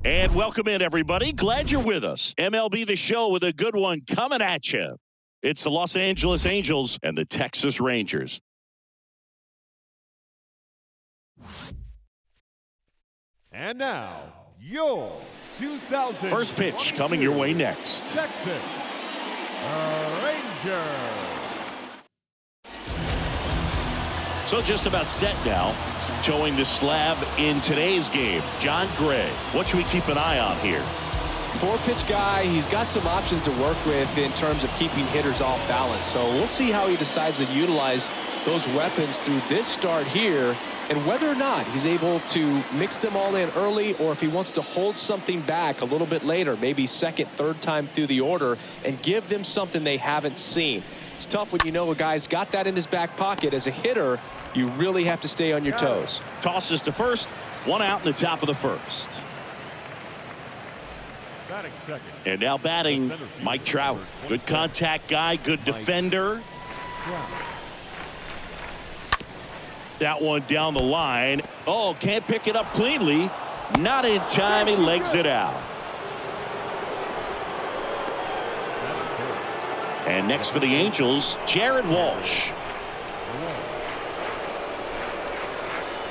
And welcome in, everybody. Glad you're with us. MLB The Show with a good one coming at you. It's the Los Angeles Angels and the Texas Rangers. And now, your 2000 first pitch coming your way next. Texas Rangers. So just about set now. Towing the slab in today's game. John Gray, what should we keep an eye on here? Four-pitch guy. He's got some options to work with in terms of keeping hitters off balance. So we'll see how he decides to utilize those weapons through this start here, and whether or not he's able to mix them all in early, or if he wants to hold something back a little bit later, maybe second, third time through the order, and give them something they haven't seen. It's tough when you know a guy's got that in his back pocket. As a hitter, you really have to stay on your toes. Tosses to first, one out in the top of the first. And now batting, Mike Trout. Good contact guy, good defender. That one down the line. Oh, can't pick it up cleanly. Not in time, he legs it out. And next for the Angels, Jared Walsh.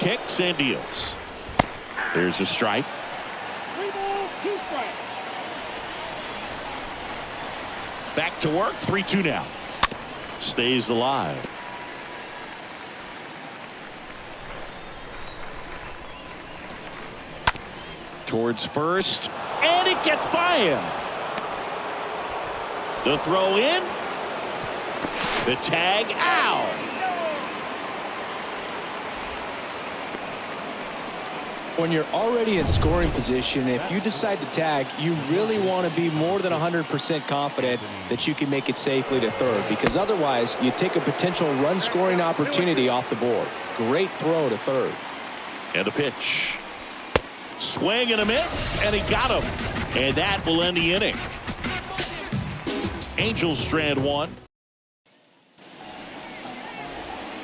Kicks and deals. There's a strike. Back to work, 3-2 now. Stays alive. Towards first, and it gets by him. The throw in. The tag out. When you're already in scoring position, if you decide to tag, you really want to be more than 100% confident that you can make it safely to third, because otherwise you take a potential run scoring opportunity off the board. Great throw to third. And a pitch. Swing and a miss, and he got him. And that will end the inning. Angels strand one.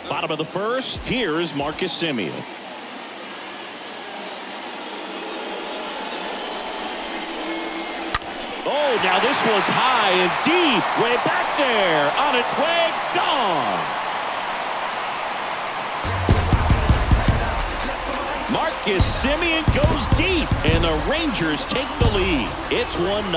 Bottom of the first, here's Marcus Semien. Oh, now this one's high and deep, way back there, on its way, gone. Marcus Semien goes deep, and the Rangers take the lead. It's 1-0.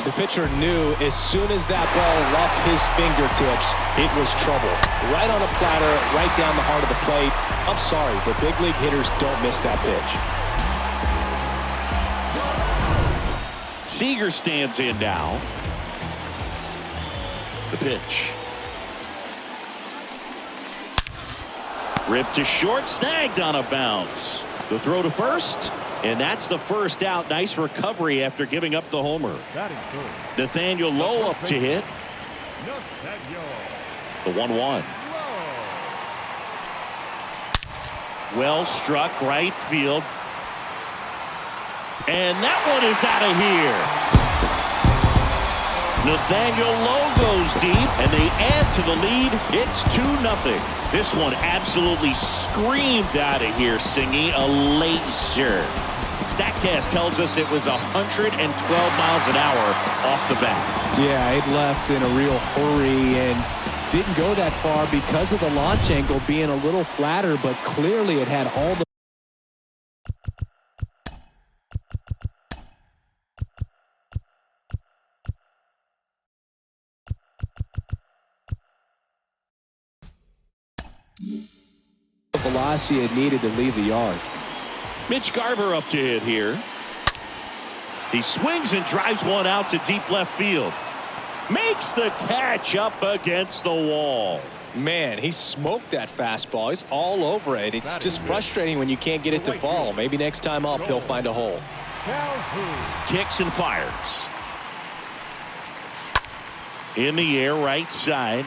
The pitcher knew as soon as that ball left his fingertips, it was trouble. Right on a platter, right down the heart of the plate. I'm sorry, but big league hitters don't miss that pitch. Seager stands in now. The pitch. Ripped to short, snagged on a bounce. The throw to first, and that's the first out. Nice recovery after giving up the homer. Nathaniel Lowe up to hit. The 1-1. Well struck, right field. And that one is out of here. Nathaniel Lowe goes deep, and they add to the lead. It's 2-0. This one absolutely screamed out of here, singing a laser. StatCast tells us it was 112 miles an hour off the bat. Yeah, it left in a real hurry and didn't go that far because of the launch angle being a little flatter, but clearly it had all the velocity it needed to leave the yard. Mitch Garver up to hit here. He swings and drives one out to deep left field. Makes the catch up against the wall. Man, he smoked that fastball. He's all over it. It's just frustrating when you can't get it to fall. Maybe next time up he'll find a hole. Kicks and fires. In the air, right side.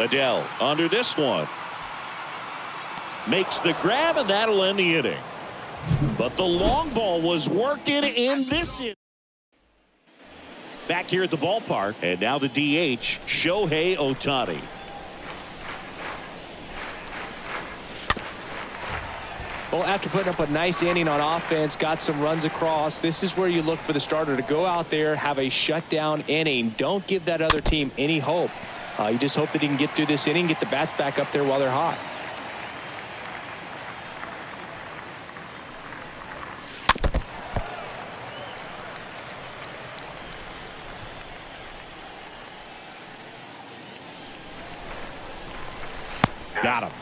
Adele under this one. Makes the grab, and that'll end the inning. But the long ball was working in this inning. Back here at the ballpark, and now the DH, Shohei Ohtani. Well, after putting up a nice inning on offense, got some runs across, this is where you look for the starter to go out there, have a shutdown inning. Don't give that other team any hope. You just hope that he can get through this inning, get the bats back up there while they're hot. Got him.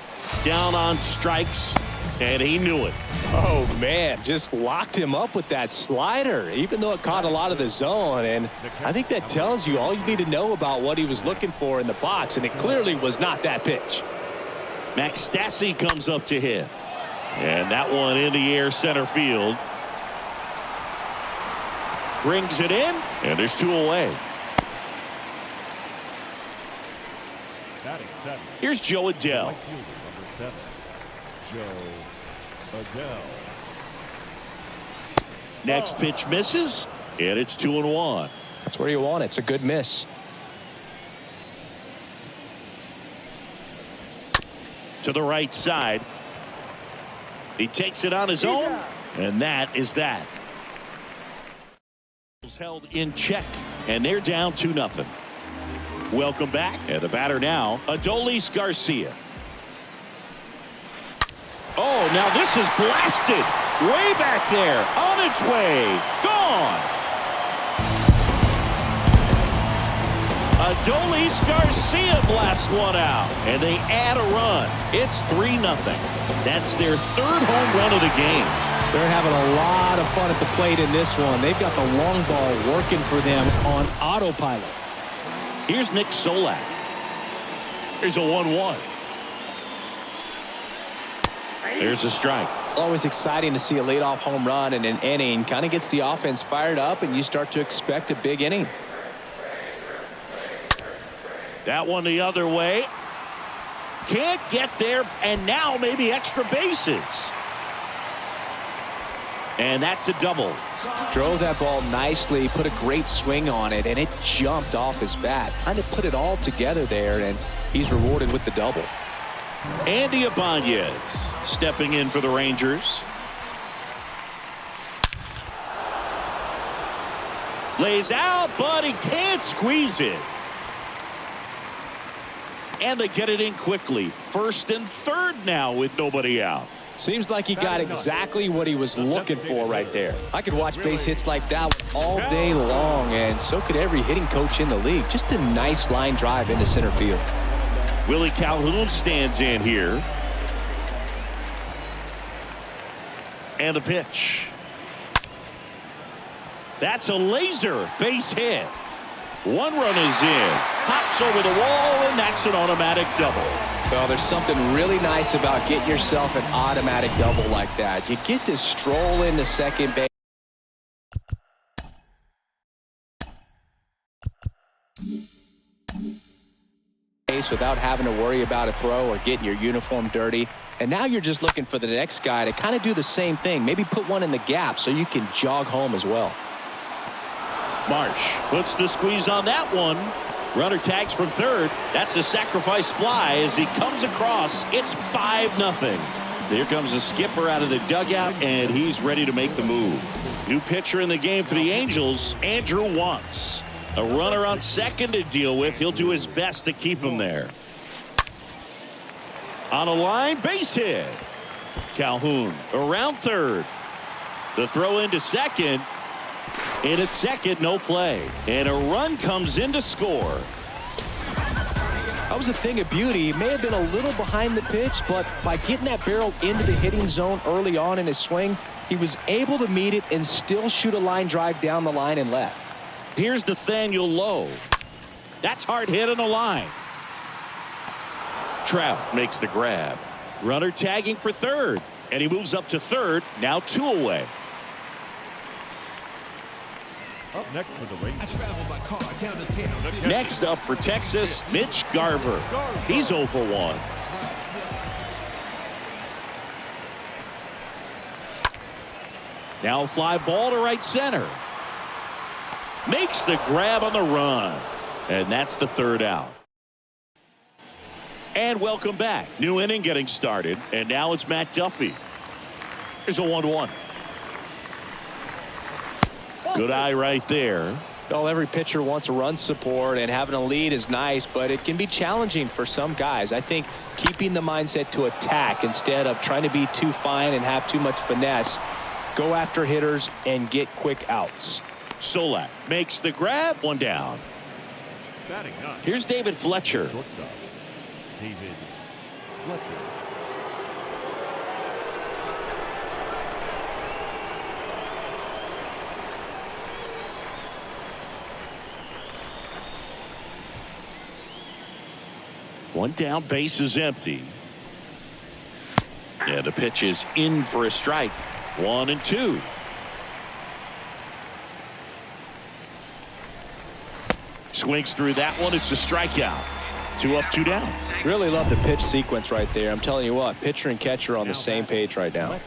Down on strikes, and he knew it. Oh, man, just locked him up with that slider, even though it caught a lot of the zone. And I think that tells you all you need to know about what he was looking for in the box, and it clearly was not that pitch. Max Stassi comes up to hit. And that one in the air center field. Brings it in, and there's 2 away. Here's Joe Adell. Number 7, Joe Adell. Next pitch misses, and it's 2-1. That's where you want it. It's a good miss. To the right side. He takes it on his own, and that is that. Held in check, and they're down 2-0. Welcome back, and the batter now, Adolis Garcia. Oh, now this is blasted. Way back there, on its way, gone. Adolis Garcia blasts one out, and they add a run. It's 3-0. That's their 3rd home run of the game. They're having a lot of fun at the plate in this one. They've got the long ball working for them on autopilot. Here's Nick Solak. Here's a 1-1. There's a strike. Always exciting to see a leadoff home run in an inning. Kind of gets the offense fired up, and you start to expect a big inning. That one the other way. Can't get there, and now maybe extra bases. And that's a double. Drove that ball nicely, put a great swing on it, and it jumped off his bat. Trying to put it all together there, and he's rewarded with the double. Andy Ibanez stepping in for the Rangers. Lays out, but he can't squeeze it. And they get it in quickly. 1st and 3rd now with nobody out. Seems like he got exactly what he was looking for right there. I could watch base hits like that all day long, and so could every hitting coach in the league. Just a nice line drive into center field. Willie Calhoun stands in here. And the pitch. That's a laser base hit. 1 run is in. Hops over the wall, and that's an automatic double. Well, there's something really nice about getting yourself an automatic double like that. You get to stroll into second base. Without having to worry about a throw or getting your uniform dirty. And now you're just looking for the next guy to kind of do the same thing. Maybe put one in the gap so you can jog home as well. Marsh puts the squeeze on that one. Runner tags from 3rd. That's a sacrifice fly as he comes across. It's 5-0. There comes the skipper out of the dugout, and he's ready to make the move. New pitcher in the game for the Angels, Andrew Wantz. A runner on 2nd to deal with. He'll do his best to keep him there. On a line, base hit. Calhoun around 3rd. The throw into 2nd. And at 2nd, no play. And a run comes in to score. That was a thing of beauty. He may have been a little behind the pitch, but by getting that barrel into the hitting zone early on in his swing, he was able to meet it and still shoot a line drive down the line and left. Here's Nathaniel Lowe. That's hard hit on the line. Trout makes the grab. Runner tagging for 3rd. And he moves up to 3rd. Now 2 away. Up next for the Rangers. Next up for Texas, Mitch Garver. He's 0 for 1. Now a fly ball to right center. Makes the grab on the run. And that's the 3rd out. And welcome back. New inning getting started. And now it's Matt Duffy. Here's a 1-1. Good eye right there. Well, every pitcher wants a run support, and having a lead is nice, but it can be challenging for some guys. I think keeping the mindset to attack instead of trying to be too fine and have too much finesse, go after hitters and get quick outs. Solak makes the grab. One down. Batting up. Here's David Fletcher. Shortstop, David Fletcher. One down, base is empty. And the pitch is in for a strike. 1-2. Swings through that one. It's a strikeout. 2 up, 2 down. Really love the pitch sequence right there. I'm telling you what, pitcher and catcher are on the same page right now.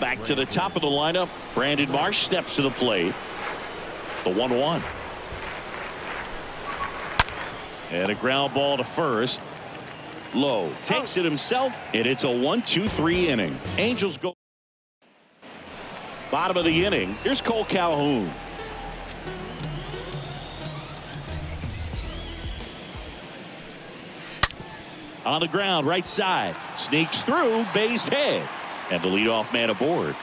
Back to the top of the lineup. Brandon Marsh steps to the plate. The 1-1. And a ground ball to first. Lowe takes it himself, and it's a 1-2-3 inning. Angels go. Bottom of the inning. Here's Cole Calhoun. On the ground, right side. Sneaks through, base hit. And the leadoff man aboard.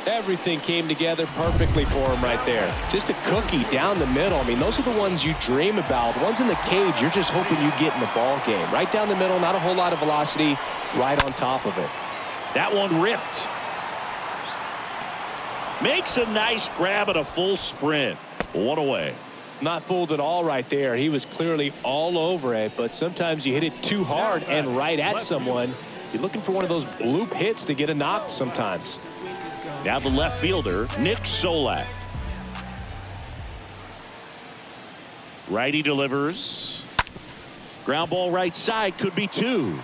Everything came together perfectly for him right there. Just a cookie down the middle. I mean, those are the ones you dream about. The ones in the cage, you're just hoping you get in the ball game. Right down the middle, not a whole lot of velocity, right on top of it. That one ripped. Makes a nice grab at a full sprint. One away. Not fooled at all right there. He was clearly all over it, but sometimes you hit it too hard and right at someone. You're looking for one of those bloop hits to get a knock sometimes. Now the left fielder, Nick Solak. Righty delivers. Ground ball right side, could be 2.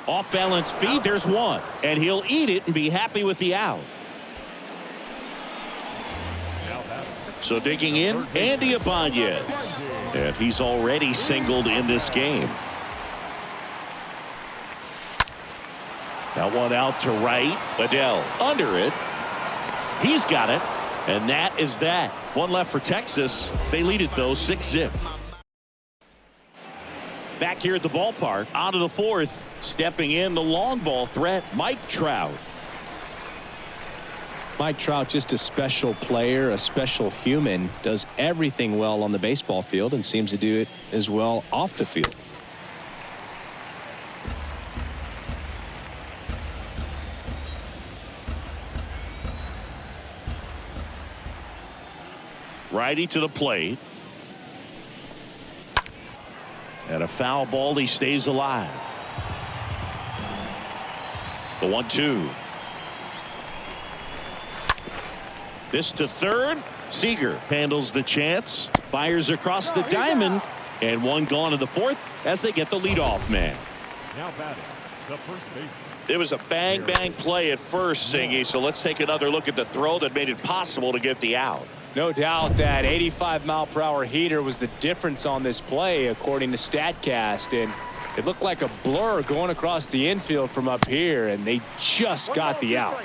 Off balance feed, there's 1. And he'll eat it and be happy with the out. So digging in, Andy Ibanez. And he's already singled in this game. That one out to right. Adele under it. He's got it. And that is that. One left for Texas. They lead it, though, 6-zip. Back here at the ballpark, onto the 4th. Stepping in, the long ball threat, Mike Trout. Mike Trout, just a special player, a special human, does everything well on the baseball field and seems to do it as well off the field. Righty to the plate. And a foul ball, he stays alive. The 1-2. This to third. Seager handles the chance. Fires across the diamond. And one gone in the 4th as they get the leadoff man. Now batting, the first baseman. It was a bang play at first, Singy. So let's take another look at the throw that made it possible to get the out. No doubt that 85-mile-per-hour heater was the difference on this play, according to StatCast. And it looked like a blur going across the infield from up here, and they just got the out.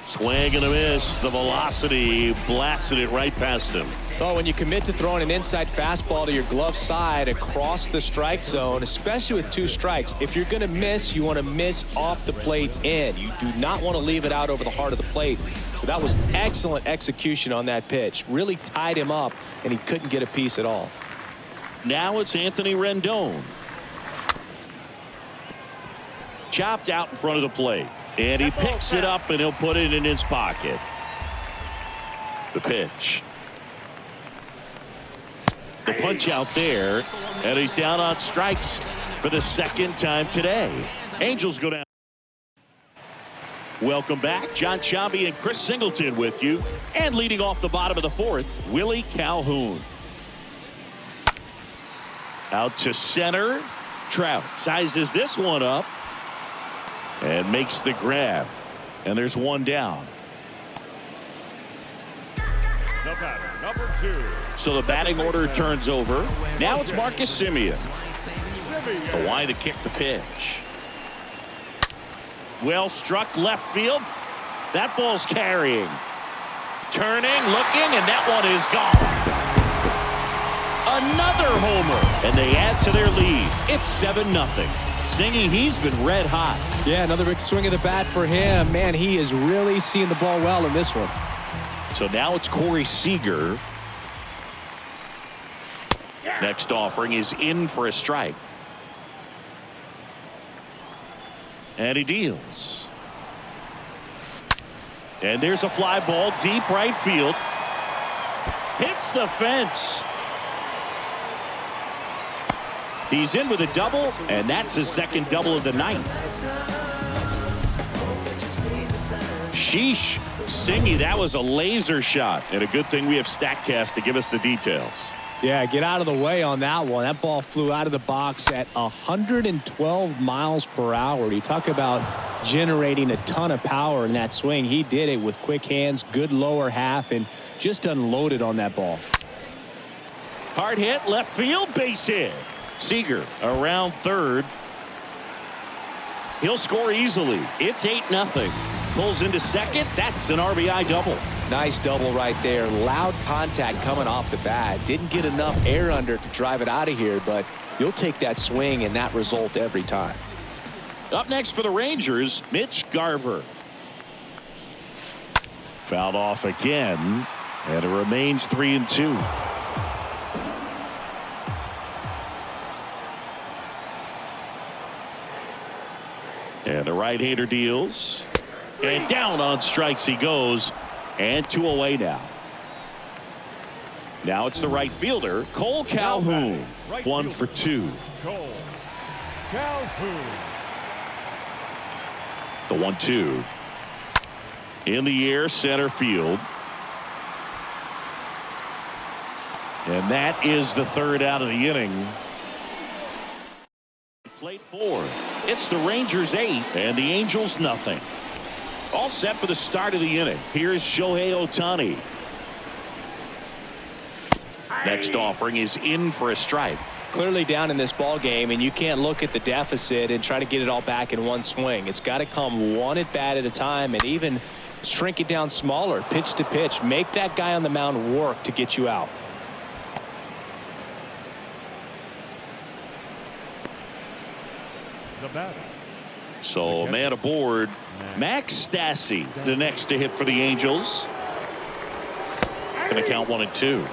Swing and a miss. The velocity blasted it right past him. Well, when you commit to throwing an inside fastball to your glove side across the strike zone, especially with 2 strikes, if you're going to miss, you want to miss off the plate in. You do not want to leave it out over the heart of the plate. So that was excellent execution on that pitch. Really tied him up, and he couldn't get a piece at all. Now it's Anthony Rendon. Chopped out in front of the plate. And he picks it up, and he'll put it in his pocket. The pitch. The punch out there, and he's down on strikes for the 2nd time today. Angels go down. Welcome back. John Chambi and Chris Singleton with you. And leading off the bottom of the 4th, Willie Calhoun. Out to center. Trout sizes this one up and makes the grab. And there's one down. The batter, number 2. So the batting order turns over. Now it's Marcus Semien. The line to kick the pitch. Well struck left field. That ball's carrying. Turning, looking, and that one is gone. Another homer, and they add to their lead. It's 7-0. Singy, he's been red hot. Yeah, another big swing of the bat for him. Man, he is really seeing the ball well in this one. So now it's Corey Seager. Next offering is in for a strike. And he deals. And there's a fly ball deep right field. Hits the fence. He's in with a double, and that's his second double of the night. Sheesh. Singy, that was a laser shot. And a good thing we have StatCast to give us the details. Yeah, get out of the way on that one. That ball flew out of the box at 112 miles per hour. You talk about generating a ton of power in that swing. He did it with quick hands, good lower half, and just unloaded on that ball. Hard hit, left field, base hit. Seager around third. He'll score easily. It's 8-0. Pulls into second. That's an RBI double. Nice double right there. Loud contact coming off the bat. Didn't get enough air under to drive it out of here, but you'll take that swing and that result every time. Up next for the Rangers, Mitch Garver. Fouled off again, and it remains 3-2. And the right-hander deals. And down on strikes he goes. And 2 away now. Now it's the right fielder, Cole Calhoun. 1 for 2. Cole Calhoun. The 1-2. In the air, center field. And that is the third out of the inning. Played 4. It's the Rangers 8 and the Angels nothing. All set for the start of the inning. Here's Shohei Ohtani. Next offering is in for a strike. Clearly down in this ball game, and you can't look at the deficit and try to get it all back in one swing. It's got to come one at bat at a time, and even shrink it down smaller, pitch to pitch. Make that guy on the mound work to get you out. The batter. So man aboard, Max Stassi, the next to hit for the Angels. Gonna count 1-2.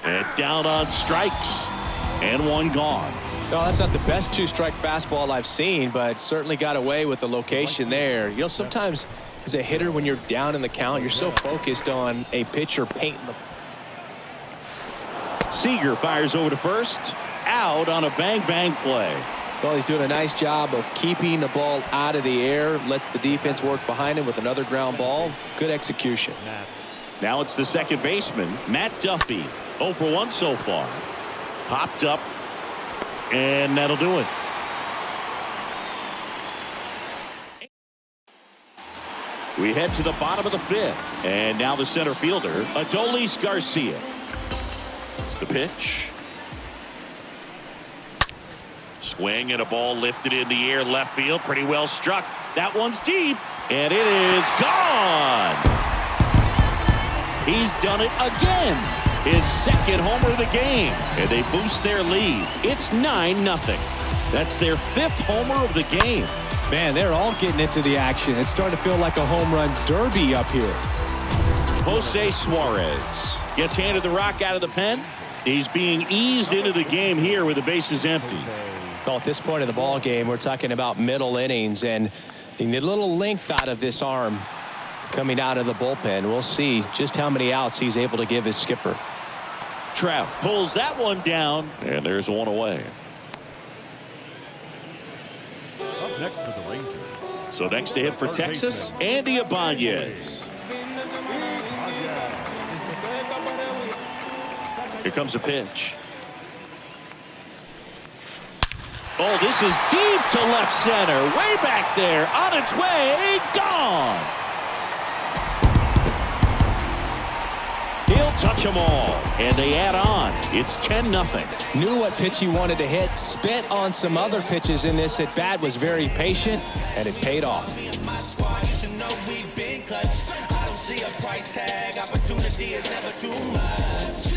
And down on strikes, and 1 gone. No, that's not the best 2-strike fastball I've seen, but certainly got away with the location there. You know, sometimes as a hitter, when you're down in the count, you're so focused on a pitcher painting the. Seager fires over to first. Out on a bang-bang play. Well, he's doing a nice job of keeping the ball out of the air. Lets the defense work behind him with another ground ball. Good execution. Now it's the second baseman, Matt Duffy. 0 for 1 so far. Popped up, and that'll do it. We head to the bottom of the 5th, and now the center fielder, Adolis Garcia. The pitch. Swing and a ball lifted in the air, left field, pretty well struck. That one's deep, and it is gone. He's done it again. His second homer of the game, and they boost their lead. It's 9-0. That's their 5th homer of the game. Man, they're all getting into the action. It's starting to feel like a home run derby up here. Jose Suarez gets handed the rock out of the pen. He's being eased into the game here with the bases empty. Well, at this point of the ball game, we're talking about middle innings, and they need a little length out of this arm coming out of the bullpen. We'll see just how many outs he's able to give his skipper. Trout pulls that one down, and there's 1 away. Up next for the Rangers. So next to hit for Texas, Andy Ibanez. Here comes a pitch. Oh, this is deep to left center. Way back there. On its way. Gone. He'll touch them all. And they add on. It's 10-0. Knew what pitch he wanted to hit. Spit on some other pitches in this at bat. Was very patient. And it paid off. See a price tag, opportunity is never too much.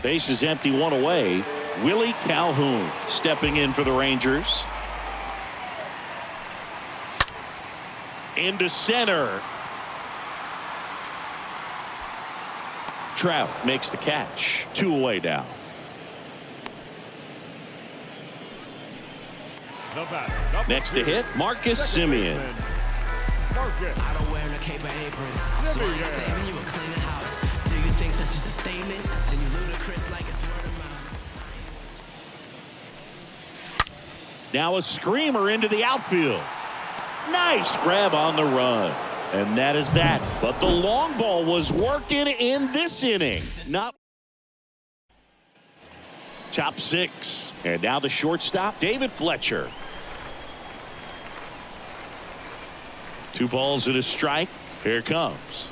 Base is empty, one away. Willie Calhoun stepping in for the Rangers. Into center. Trout makes the catch. 2 away now. Next to hit, Marcus Semien. I don't wear a cape or apron, so I ain't saving you a cleaner house. Do you think that's just a statement? Then you ludicrous like it's word of mouth. Now a screamer into the outfield. Nice grab on the run. And that is that. But the long ball was working in this inning. Not top 6. And now the shortstop, David Fletcher. 2 balls and a strike. Here it comes.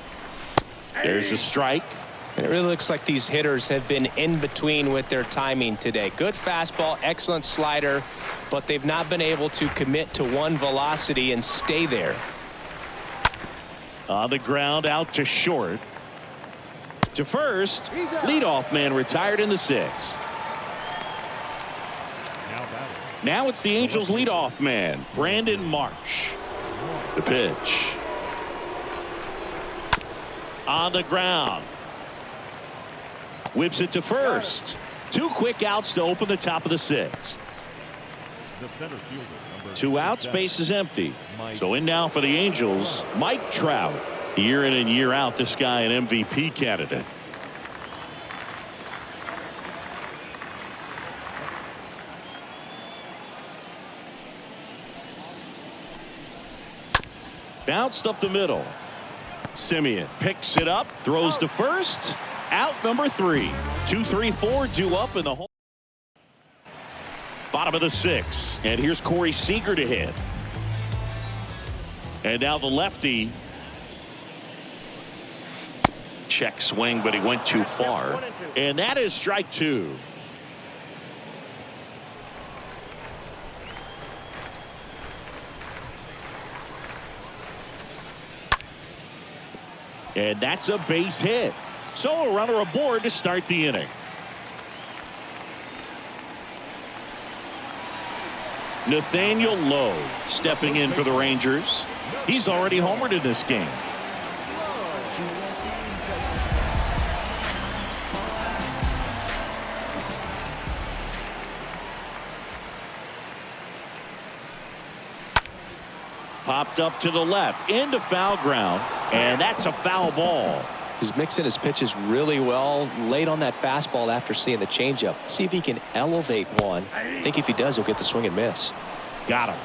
There's a strike. It really looks like these hitters have been in between with their timing today. Good fastball, excellent slider, but they've not been able to commit to one velocity and stay there. On the ground, out to short. To first, leadoff man retired in the 6th. Now it's the Angels leadoff man, Brandon Marsh. The pitch. On the ground. Whips it to first. 2 quick outs to open the top of the 6th. 2 outs, base is empty. So in now for the Angels, Mike Trout. Year in and year out, this guy an MVP candidate. Bounced up the middle. Semien picks it up, throws to first. Out number 3. 2, 3, 4 due up in the hole. Bottom of the 6th. And here's Corey Seager to hit. And now the lefty. Check swing, but he went too far. And that is strike 2. And that's a base hit. So a runner aboard to start the inning. Nathaniel Lowe stepping in for the Rangers. He's already homered in this game. Popped up to the left into foul ground, and that's a foul ball. He's mixing his pitches really well. Late on that fastball after seeing the changeup. See if he can elevate one. I think if he does, he'll get the swing and miss. Got him.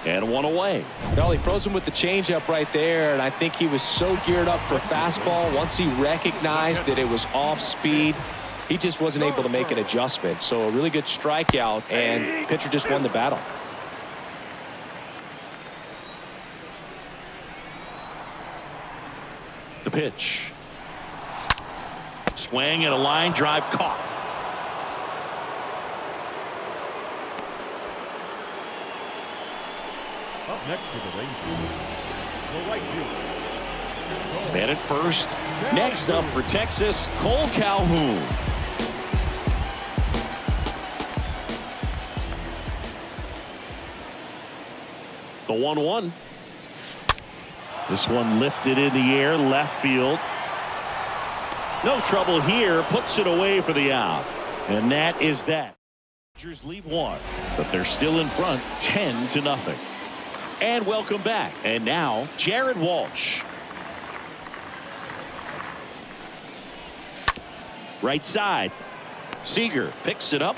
And 1 away. Well, he froze him with the changeup right there, and I think he was so geared up for fastball. Once he recognized that it was off speed, he just wasn't able to make an adjustment. So a really good strikeout, and pitcher just won the battle. The pitch. Swing and a line drive caught. Up next to the Rangers, the right fielder. Man at first. Next up for Texas, Cole Calhoun. The 1-1. This one lifted in the air, left field. No trouble here, puts it away for the out. And that is that. Rangers lead 1, but they're still in front 10-0. And welcome back. And now Jared Walsh. Right side. Seager picks it up.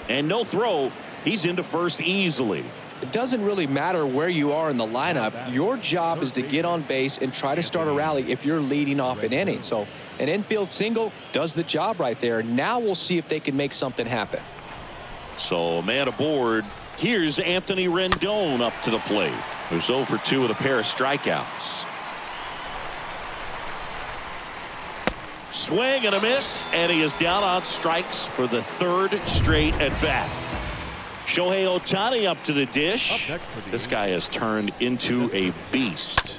And no throw. He's into first easily. It doesn't really matter where you are in the lineup. Your job is to get on base and try to start a rally if you're leading off an inning. So An infield single does the job right there. Now we'll see if they can make something happen. So man aboard. Here's Anthony Rendon up to the plate, who's 0 for 2 with a pair of strikeouts. Swing and a miss, and he is down on strikes for the 3rd straight at bat. Shohei Ohtani up to the dish. This guy has turned into a beast.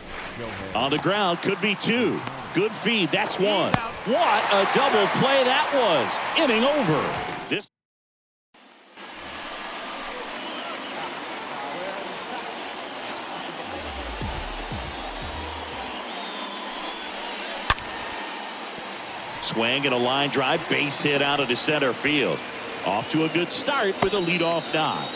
On the ground, could be 2. Good feed, that's 1. What a double play that was. Inning over. This swing and a line drive, base hit out of the center field. Off to a good start with a leadoff knock.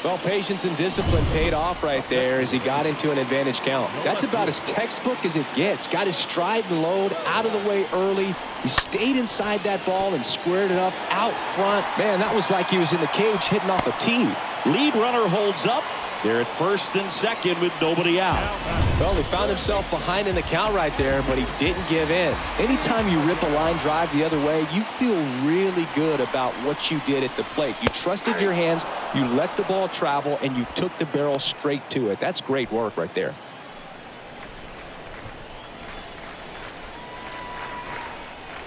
Well, patience and discipline paid off right there as he got into an advantage count. That's about as textbook as it gets. Got his stride and load out of the way early. He stayed inside that ball and squared it up out front. Man, that was like he was in the cage hitting off a tee. Lead runner holds up. They're at 1st and 2nd with nobody out. Well, he found himself behind in the count right there, but he didn't give in. Anytime you rip a line drive the other way, you feel really good about what you did at the plate. You trusted your hands, you let the ball travel, and you took the barrel straight to it. That's great work right there.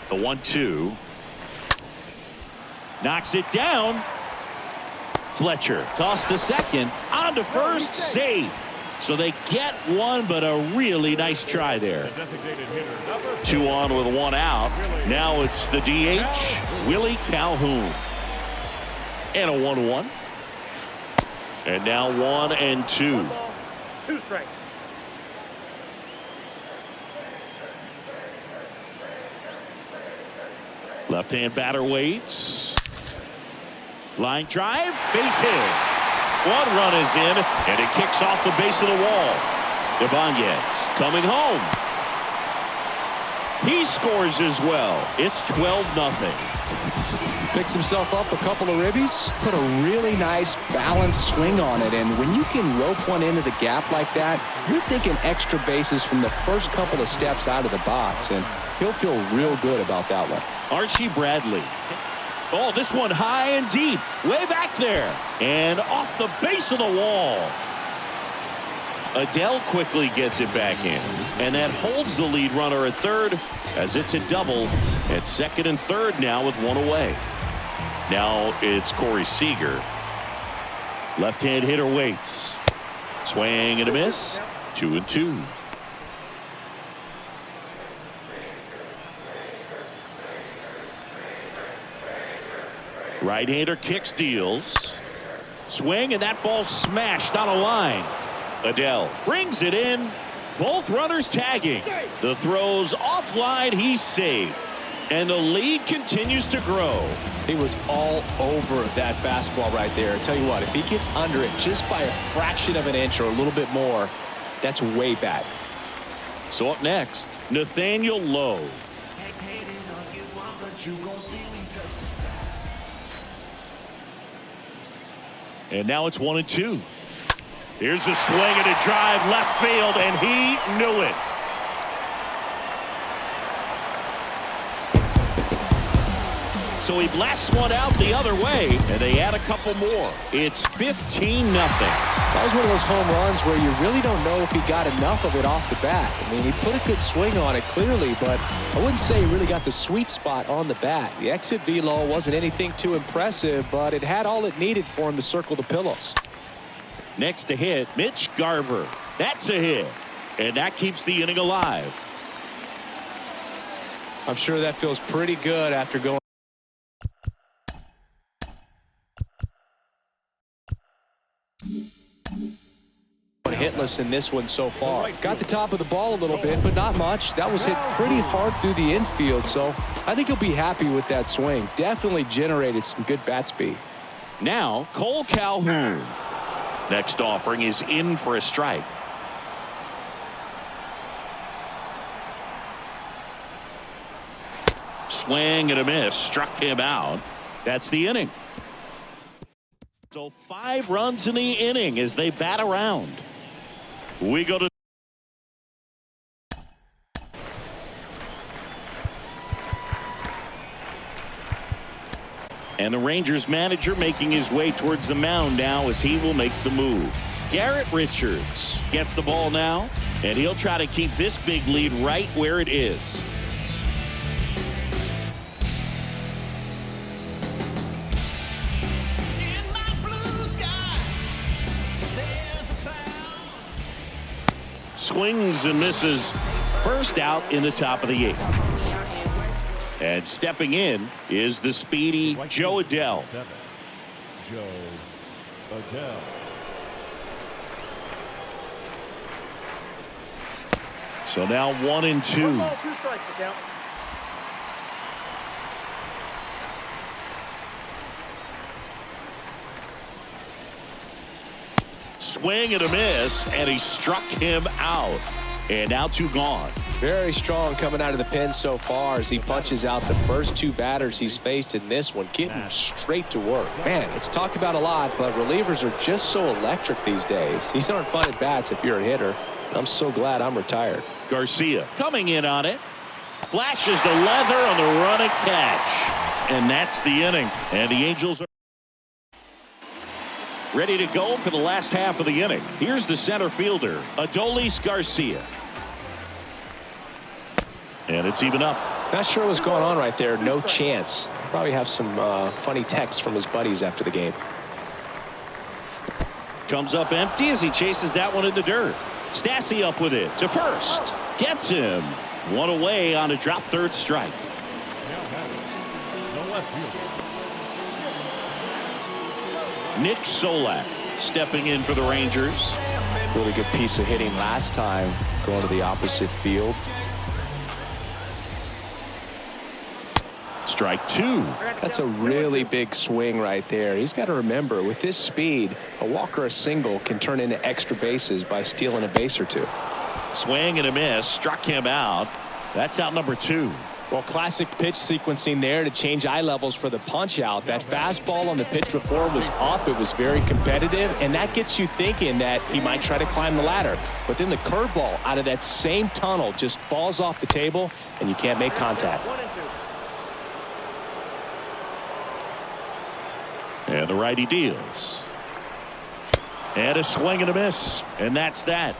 The 1-2. Knocks it down. Fletcher tossed to second, on to first, safe. So they get 1, but a really nice try there. 2 on with 1 out. Now it's the DH, Willie Calhoun. And a 1-1. And now 1-2. 2 strikes. Left-hand batter waits. Line drive, base hit. 1 run is in, and it kicks off the base of the wall. Ibanez coming home. He scores as well. It's 12-0. Picks himself up a couple of ribbies, put a really nice balanced swing on it, and when you can rope one into the gap like that, you're thinking extra bases from the first couple of steps out of the box, and he'll feel real good about that one. Archie Bradley. Oh, this one high and deep, way back there, and off the base of the wall. Adele quickly gets it back in, and that holds the lead runner at 3rd as it's a double at 2nd and 3rd now with 1 away. Now it's Corey Seager. Left-hand hitter waits. Swing and a miss. 2-2. Right-hander kicks, deals. Swing, and that ball smashed on a line. Adele brings it in. Both runners tagging. The throw's offline. He's safe. And the lead continues to grow. He was all over that fastball right there. I tell you what, if he gets under it just by a fraction of an inch or a little bit more, that's way back. So up next, Nathaniel Lowe. And now it's 1-2. Here's a swing and a drive left field, and he knew it. So he blasts one out the other way, and they add a couple more. It's 15-0. That was one of those home runs where you really don't know if he got enough of it off the bat. I mean, he put a good swing on it clearly, but I wouldn't say he really got the sweet spot on the bat. The exit velo wasn't anything too impressive, but it had all it needed for him to circle the pillows. Next to hit, Mitch Garver. That's a hit, and that keeps the inning alive. I'm sure that feels pretty good after going hitless in this one so far. Got the top of the ball a little bit, but not much. That was hit pretty hard through the infield, so I think he'll be happy with that swing. Definitely generated some good bat speed. Now Cole Calhoun. Next offering is in for a strike. Swing and a miss, struck him out. That's the inning. So 5 runs in the inning as they bat around. We go to And the Rangers manager making his way towards the mound now as he will make the move. Garrett Richards gets the ball now, and he'll try to keep this big lead right where it is. Swings and misses. First out in the top of the 8th. And stepping in is the speedy Joe Adell. Joe Adell. So now 1-2. 1 ball, 2 strikes to count. Swing and a miss, and he struck him out. And now 2 gone. Very strong coming out of the pen so far as he punches out the first 2 batters he's faced in this one, getting straight to work. Man, it's talked about a lot, but relievers are just so electric these days. These aren't fun at bats if you're a hitter. I'm so glad I'm retired. Garcia coming in on it. Flashes the leather on the run and catch. And that's the inning. And the Angels are ready to go for the last half of the inning. Here's the center fielder, Adolis Garcia. And it's even up. Not sure what's going on right there. No chance. Probably have some funny texts from his buddies after the game. Comes up empty as he chases that one in the dirt. Stassi up with it to first. Gets him. 1 away on a drop third strike. No left field. Nick Solak stepping in for the Rangers. Really good piece of hitting last time, going to the opposite field. Strike 2. That's a really big swing right there. He's got to remember, with this speed, a walk or a single can turn into extra bases by stealing a base or 2. Swing and a miss. Struck him out. That's out number 2. Well, classic pitch sequencing there to change eye levels for the punch out. That fastball on the pitch before was up. It was very competitive, and that gets you thinking that he might try to climb the ladder. But then the curveball out of that same tunnel just falls off the table, and you can't make contact. 1 and 2. And the righty deals. And a swing and a miss. And that's that.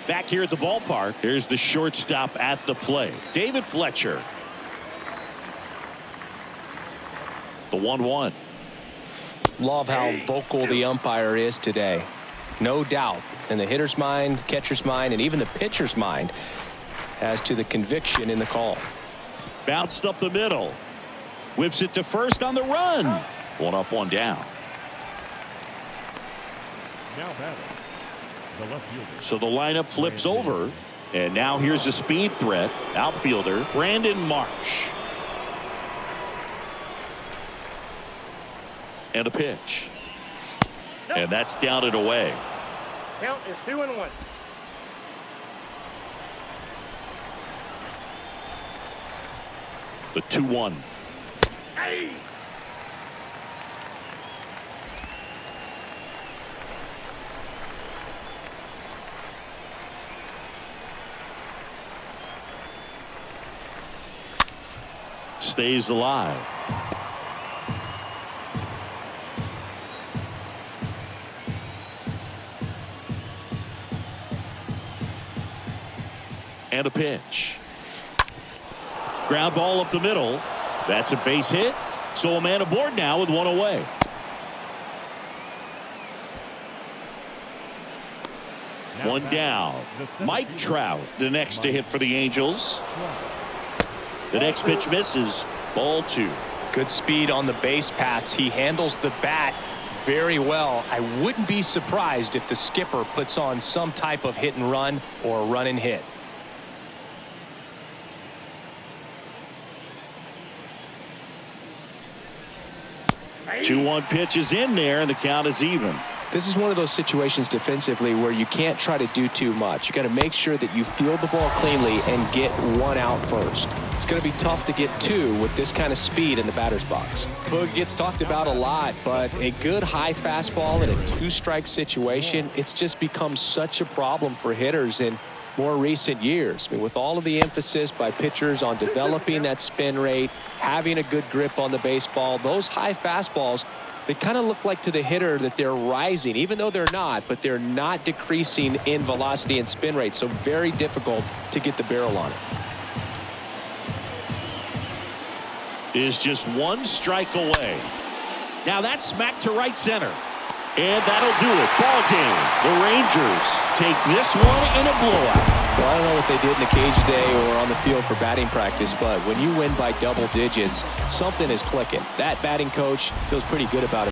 Back here at the ballpark, here's the shortstop at the plate, David Fletcher. The 1-1. Love how vocal the umpire is today. No doubt in the hitter's mind, catcher's mind, and even the pitcher's mind as to the conviction in the call. Bounced up the middle. Whips it to first on the run. 1 up, 1 down. Now batting. The left fielder. So the lineup flips over. And now here's a speed threat. Outfielder Brandon Marsh. And a pitch. And that's down and away. Count is 2-1. The 2-1. Hey! Stays alive. And a pitch. Ground ball up the middle. That's a base hit. So a man aboard now with 1 away. One down. Mike Trout, the next to hit for the Angels. The next pitch misses. Ball 2. Good speed on the base pass. He handles the bat very well. I wouldn't be surprised if the skipper puts on some type of hit and run or a run and hit. Hey! 2-1 pitch is in there, and the count is even. This is one of those situations defensively where you can't try to do too much. You got to make sure that you field the ball cleanly and get 1 out first. It's going to be tough to get 2 with this kind of speed in the batter's box. Boog gets talked about a lot, but a good high fastball in a 2-strike situation, it's just become such a problem for hitters. And more recent years. I mean, with all of the emphasis by pitchers on developing that spin rate, having a good grip on the baseball, those high fastballs, they kind of look like to the hitter that they're rising, even though they're not, but they're not decreasing in velocity and spin rate. So very difficult to get the barrel on it. Is just one strike away. Now that's smacked to right center. And that'll do it. Ball game. The Rangers take this one in a blowout. Well, I don't know what they did in the cage today or on the field for batting practice, but when you win by double digits, something is clicking. That batting coach feels pretty good about it.